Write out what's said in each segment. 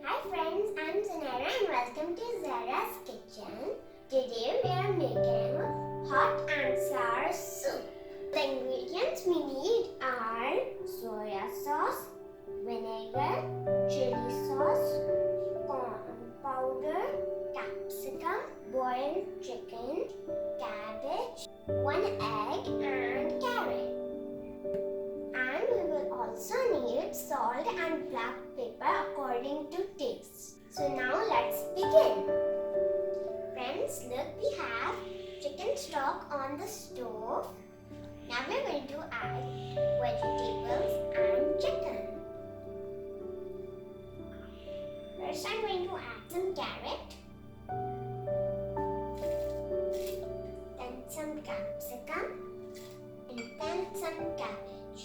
Hi friends, I'm Zanera and welcome to Zara's Kitchen. Today we are making hot and sour soup. The ingredients we need are soya sauce, vinegar, chilli sauce, corn powder, capsicum, boiled chicken, cabbage, 1 egg and carrot. And we will also need salt and black pepper according to taste. So now let's begin. Friends, look, we have chicken stock on the stove. Now we're going to add vegetables and chicken. First I'm going to add some carrot, then some capsicum, and then some cabbage.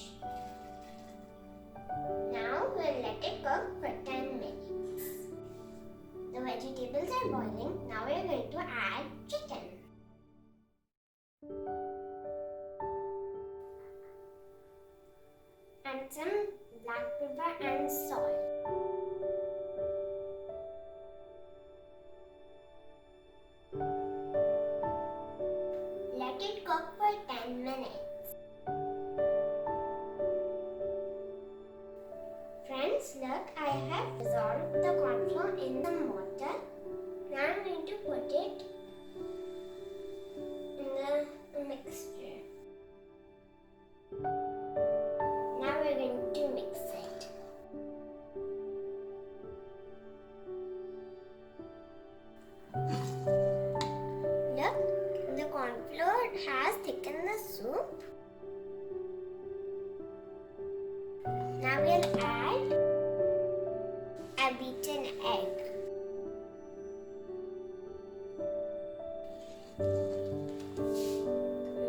Now we'll let it cook for 10 minutes. The vegetables are boiling. Now we're going to add chicken. And some black pepper and salt. Let it cook for 10 minutes. Friends, look, I have dissolved the corn flour in the water. Now I'm going to put it in the mixture. Now we're going to mix it. Look, the corn flour has thickened the soup. Now we'll add a beaten egg.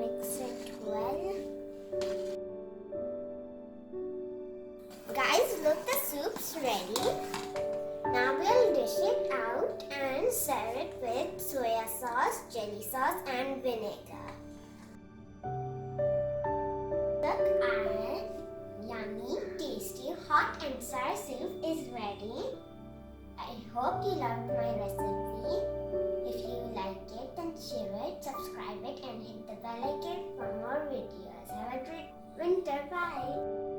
Mix it well. Guys, look, the soup's ready. Now we'll dish it out and serve it with soya sauce, chilli sauce and vinegar. Look, our yummy, tasty, hot and sour soup is ready. I hope you loved my recipe. If you like it, then share it, subscribe it and hit the bell icon for more videos. Have a great winter. Bye.